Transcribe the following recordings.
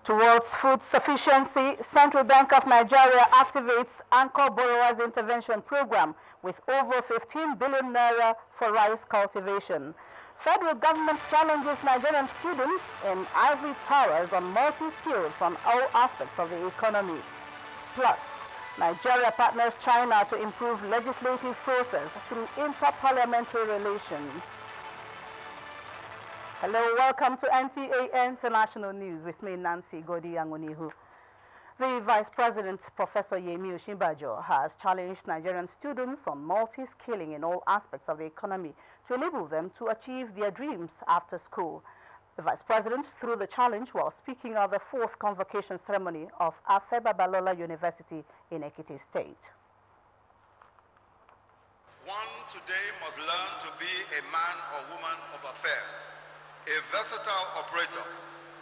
Towards food sufficiency, Central Bank of Nigeria activates Anchor Borrowers Intervention Program with over 15 billion naira for rice cultivation. Federal government challenges Nigerian students in ivory towers on multi-skills on all aspects of the economy. Plus, Nigeria partners China to improve legislative process through inter-parliamentary relations. Hello, welcome to NTA International News with me, Nancy Godi Angonihu. The Vice President, Professor Yemi Osinbajo, has challenged Nigerian students on multi-skilling in all aspects of the economy to enable them to achieve their dreams after school. The Vice President threw the challenge while speaking at the 4th convocation ceremony of Afeba Balola University in Ekiti State. One today must learn to be a man or woman of affairs, a versatile operator,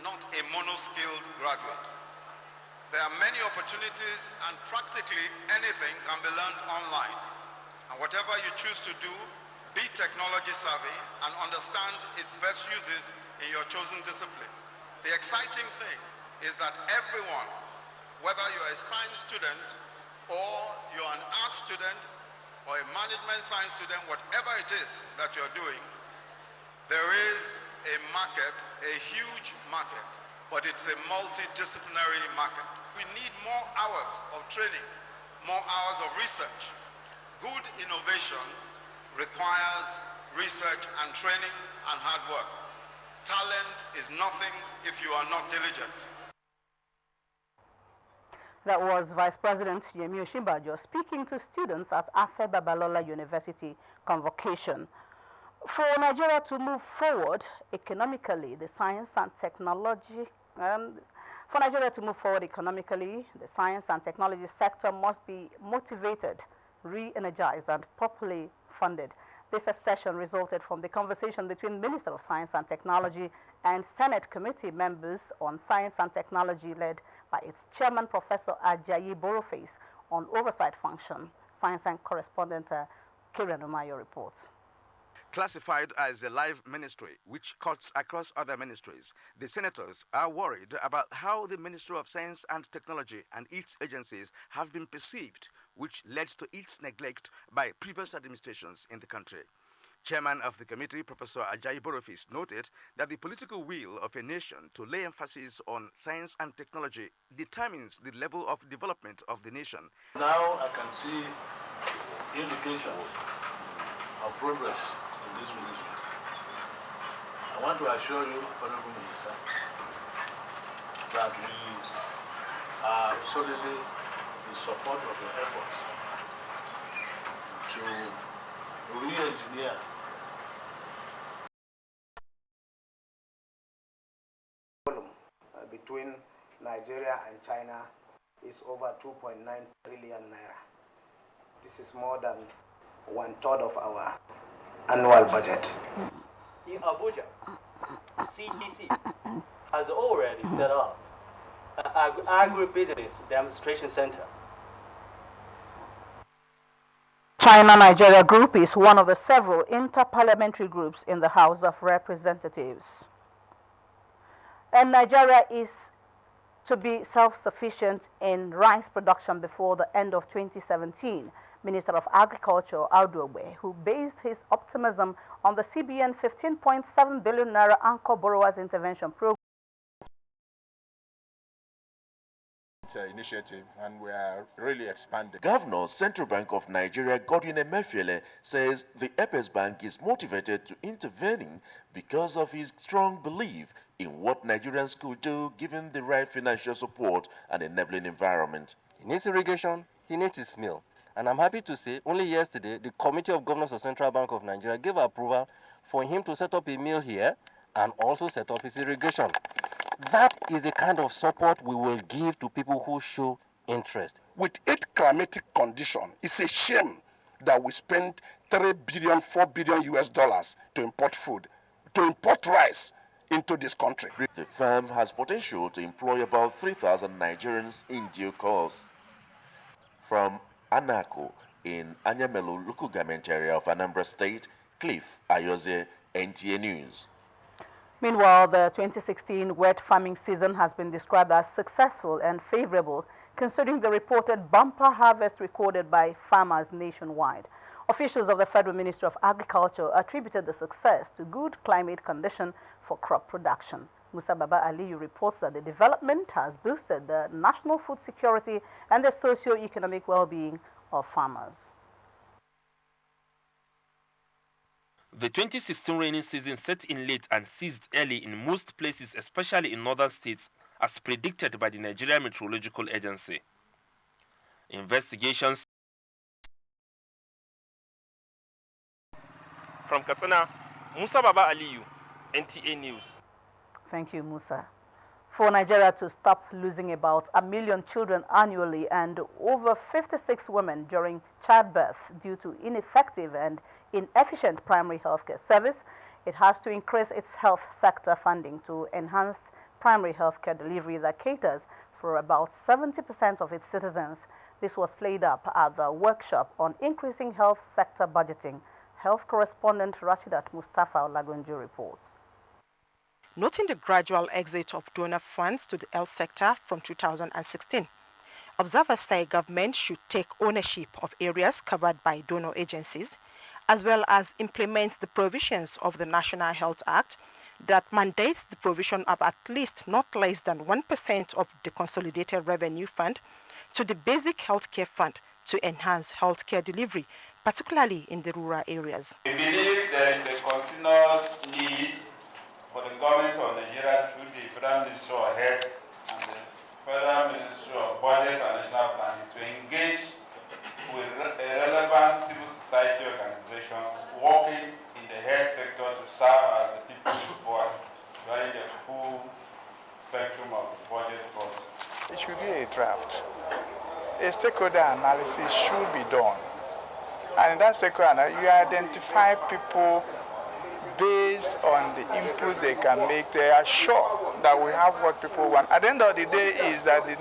not a mono-skilled graduate. There are many opportunities and practically anything can be learned online. And whatever you choose to do, be technology savvy and understand its best uses in your chosen discipline. The exciting thing is that everyone, whether you're a science student or you're an art student or a management science student, whatever it is that you're doing, there is a market, a huge market, but it's a multidisciplinary market. We need more hours of training, more hours of research. Good innovation requires research and training and hard work. Talent is nothing if you are not diligent. That was Vice President Yemi Osinbajo speaking to students at Afeba Balola University convocation. For Nigeria to move forward economically, the science and technology sector must be motivated, re-energized, and properly funded. This accession resulted from the conversation between Minister of Science and Technology and Senate committee members on science and technology led by its chairman, Professor Ajayi Boroface, on oversight function. Science and correspondent Kiran Umayo reports. Classified as a live ministry, which cuts across other ministries, the senators are worried about how the Ministry of Science and Technology and its agencies have been perceived, which led to its neglect by previous administrations in the country. Chairman of the committee, Professor Ajayi Boroface, noted that the political will of a nation to lay emphasis on science and technology determines the level of development of the nation. Now I can see indications of progress in this ministry. I want to assure you, Honorable Minister, that we are solidly in support of your efforts to re-engineer between Nigeria and China is over 2.9 trillion naira. This is more than 1/3 of our annual budget. In Abuja, CDC has already set up an agribusiness demonstration center. China-Nigeria Group is one of the several inter-parliamentary groups in the House of Representatives. And Nigeria is to be self-sufficient in rice production before the end of 2017. Minister of Agriculture, Audogbe, who based his optimism on the CBN 15.7 billion naira Anchor Borrowers Intervention Program. It's an initiative, and we are really expanding. Governor, Central Bank of Nigeria, Godwin Emefiele, says the Apex Bank is motivated to intervening because of his strong belief in what Nigerians could do given the right financial support and enabling environment. He needs irrigation, he needs his mill. And I'm happy to say, only yesterday, the Committee of Governors of Central Bank of Nigeria gave approval for him to set up a mill here and also set up his irrigation. That is the kind of support we will give to people who show interest. With 8 climatic conditions, it's a shame that we spend $3 billion, $4 billion US dollars to import food, to import rice into this country. The firm has potential to employ about 3,000 Nigerians in due course. From Anako in Anyamelu local government area of Anambra State, Cliff Ayoze, NTA News. Meanwhile, the 2016 wet farming season has been described as successful and favorable, considering the reported bumper harvest recorded by farmers nationwide. Officials of the Federal Ministry of Agriculture attributed the success to good climate condition for crop production. Musa Baba Aliyu reports that the development has boosted the national food security and the socio-economic well-being of farmers. The 2016 rainy season set in late and ceased early in most places, especially in northern states, as predicted by the Nigerian Meteorological Agency. Investigations. From Katsina, Musa Baba Aliyu, NTA News. Thank you, Musa. For Nigeria to stop losing about 1 million children annually and over 56 women during childbirth due to ineffective and inefficient primary healthcare service, it has to increase its health sector funding to enhanced primary healthcare delivery that caters for about 70% of its citizens. This was played up at the workshop on increasing health sector budgeting. Health correspondent Rashidat Mustafa Olagunju reports. Noting the gradual exit of donor funds to the health sector from 2016, observers say government should take ownership of areas covered by donor agencies, as well as implement the provisions of the National Health Act that mandates the provision of at least not less than 1% of the Consolidated Revenue Fund to the Basic Healthcare Fund to enhance healthcare delivery, particularly in the rural areas. We believe there is a continuous need for the government of Nigeria through the Federal Ministry of Health and the Federal Ministry of Budget and National Planning to engage with relevant civil society organizations working in the health sector to serve as the people's voice during the full spectrum of the budget process. It should be a draft. A stakeholder analysis should be done. And in that stakeholder analysis, you identify people based on the inputs they can make. They are sure that we have what people want. At the end of the day is that the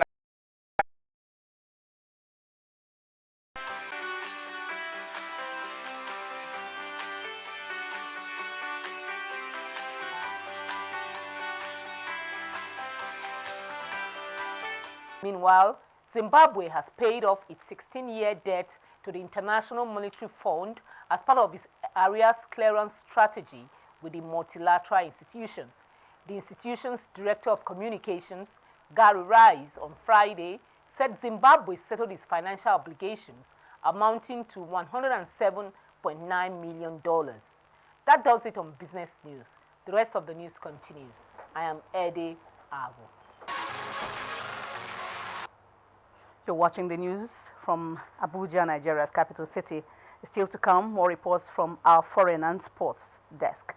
Meanwhile, Zimbabwe has paid off its 16-year debt to the International Monetary Fund as part of its arrears clearance strategy with the multilateral institution. The institution's Director of Communications, Gary Rice, on Friday said Zimbabwe settled its financial obligations amounting to $107.9 million. That does it on business news. The rest of the news continues. I am Ede Avo. You're watching the news from Abuja, Nigeria's capital city. Still to come, more reports from our foreign and sports desk.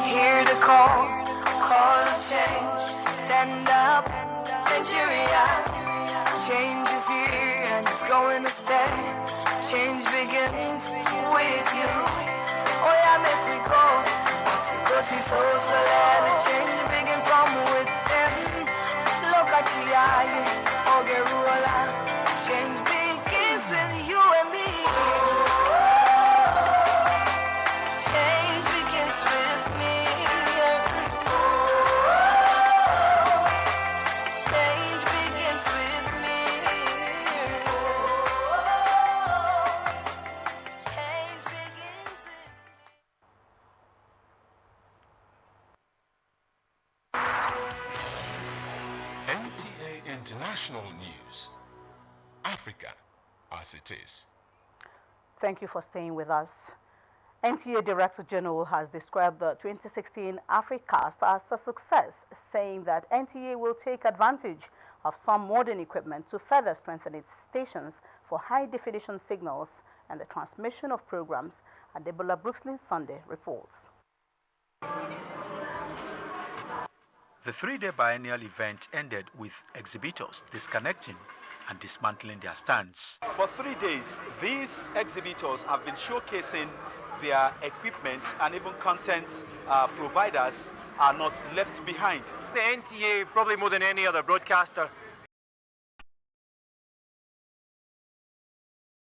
Hear the call of change. Stand up, Nigeria. Change is here and it's going to stay. Change begins with you. Oh yeah, make we go. So let the change begin from within. Look at you, Ogerula. Change begins with you and me. Change begins with me. Change begins with me. Change begins with me. NTA International News. Africa as it is. Thank you for staying with us. NTA Director General has described the 2016 AfriCast as a success, saying that NTA will take advantage of some modern equipment to further strengthen its stations for high-definition signals and the transmission of programs. Adebola Brookslyn Sunday reports. The three-day biennial event ended with exhibitors disconnecting and dismantling their stands. For 3 days, these exhibitors have been showcasing their equipment and even content providers are not left behind. The NTA, probably more than any other broadcaster.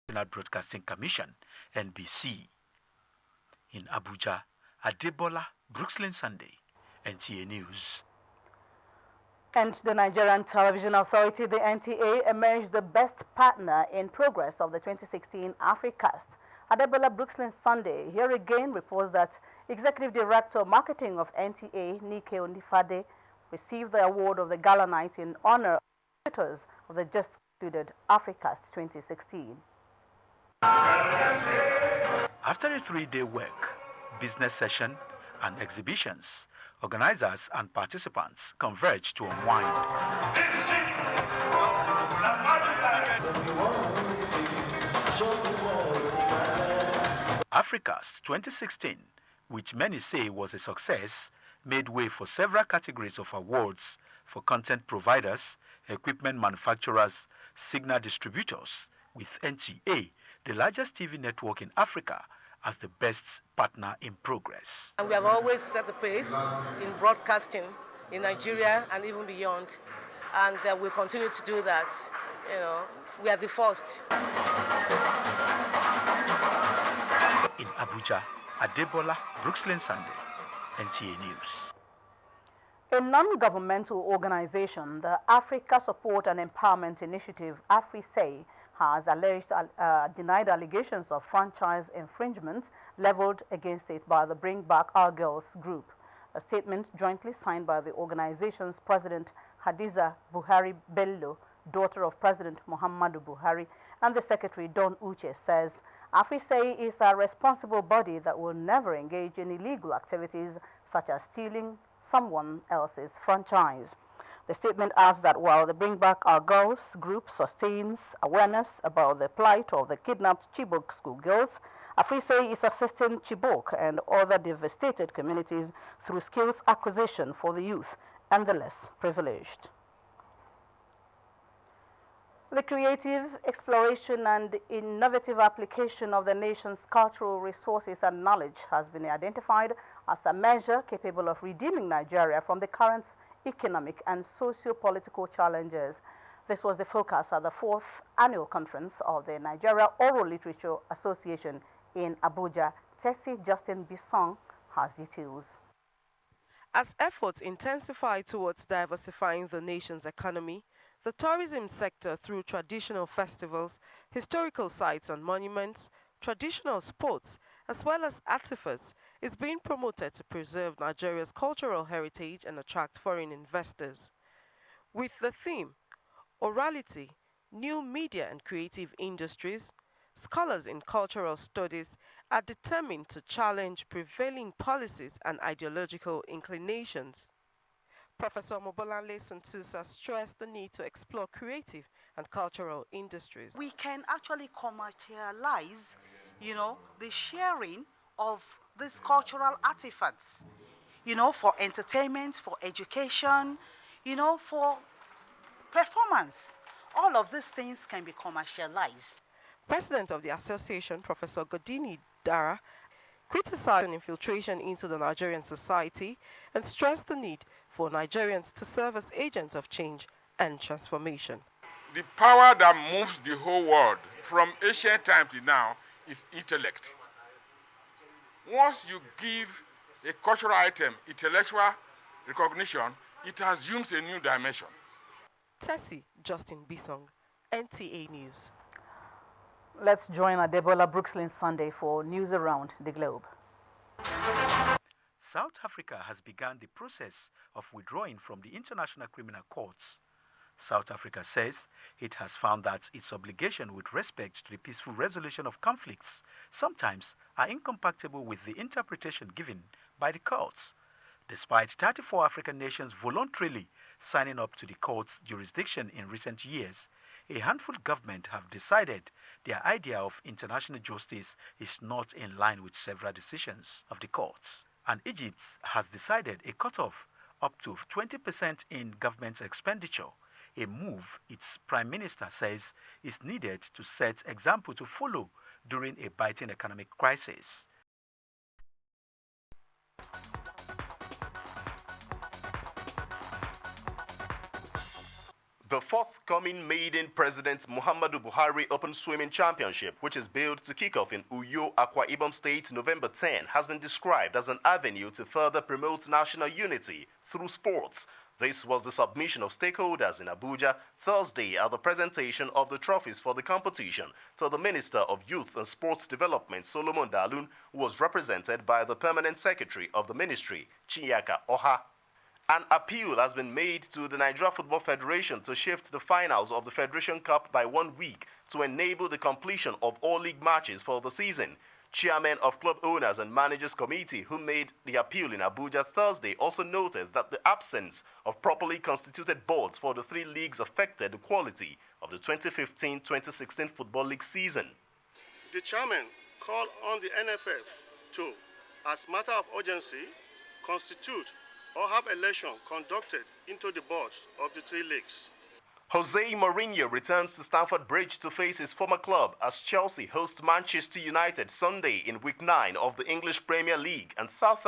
National Broadcasting Commission, NBC. In Abuja, Adebola, Brooklyn Sunday, NTA News. And the Nigerian Television Authority, the NTA, emerged the best partner in progress of the 2016 AfriCast. Adebola Brooklyn Sunday here again reports that Executive Director of Marketing of NTA, Nike Onifade, received the award of the Gala Night in honor of the creators of the just concluded AfriCast 2016. After a 3-day work, business session, and exhibitions, organizers and participants converged to unwind. AfriCast 2016, which many say was a success, made way for several categories of awards for content providers, equipment manufacturers, signal distributors, with NTA, the largest TV network in Africa, as the best partner in progress. And we have always set the pace in broadcasting in Nigeria and even beyond, and we'll continue to do that. You know, we are the first. In Abuja, Adebola, Brooklyn Sunday, NTA News. A non-governmental organization, the Africa Support and Empowerment Initiative, AfriSay, has denied allegations of franchise infringement leveled against it by the Bring Back Our Girls group. A statement jointly signed by the organization's president, Hadiza Buhari Bello, daughter of President Muhammadu Buhari, and the secretary, Don Uche, says AfriSay is a responsible body that will never engage in illegal activities such as stealing someone else's franchise. The statement adds that while the Bring Back Our Girls group sustains awareness about the plight of the kidnapped Chibok schoolgirls, AfriSay is assisting Chibok and other devastated communities through skills acquisition for the youth and the less privileged. The creative exploration and innovative application of the nation's cultural resources and knowledge has been identified as a measure capable of redeeming Nigeria from the current economic and socio-political challenges. This was the focus at the 4th annual conference of the Nigeria Oral Literature Association in Abuja. Tessie Justin Bisson has details. As efforts intensify towards diversifying the nation's economy, the tourism sector through traditional festivals, historical sites and monuments, traditional sports, as well as artifacts, is being promoted to preserve Nigeria's cultural heritage and attract foreign investors. With the theme, Orality, New Media and Creative Industries, scholars in cultural studies are determined to challenge prevailing policies and ideological inclinations. Professor Mobolanle Santusa stressed the need to explore creative and cultural industries. We can actually commercialize, the sharing of these cultural artifacts, for entertainment, for education, for performance. All of these things can be commercialized. President of the association, Professor Godini Dara, criticized infiltration into the Nigerian society and stressed the need for Nigerians to serve as agents of change and transformation. The power that moves the whole world from ancient time to now is intellect. Once you give a cultural item intellectual recognition, it assumes a new dimension. Tessie Justin Bisong, NTA News. Let's join Adebola Brooklyn Sunday for news around the globe. South Africa has begun the process of withdrawing from the International Criminal Courts. South Africa says it has found that its obligation with respect to the peaceful resolution of conflicts sometimes are incompatible with the interpretation given by the courts. Despite 34 African nations voluntarily signing up to the court's jurisdiction in recent years, a handful of governments have decided their idea of international justice is not in line with several decisions of the courts. And Egypt has decided a cutoff up to 20% in government expenditure, a move its prime minister says is needed to set example to follow during a biting economic crisis. The forthcoming maiden President Muhammadu Buhari Open Swimming Championship, which is billed to kick off in Uyo, Akwa Ibom State, November 10, has been described as an avenue to further promote national unity through sports. This was the submission of stakeholders in Abuja Thursday at the presentation of the trophies for the competition to the Minister of Youth and Sports Development, Solomon Dalun, who was represented by the Permanent Secretary of the Ministry, Chinyaka Oha. An appeal has been made to the Nigeria Football Federation to shift the finals of the Federation Cup by 1 week to enable the completion of all league matches for the season. Chairman of Club Owners and Managers Committee, who made the appeal in Abuja Thursday, also noted that the absence of properly constituted boards for the 3 leagues affected the quality of the 2015-2016 Football League season. The chairman called on the NFF to, as matter of urgency, constitute or have election conducted into the boards of the 3 leagues. Jose Mourinho returns to Stamford Bridge to face his former club as Chelsea hosts Manchester United Sunday in Week 9 of the English Premier League, and Southampton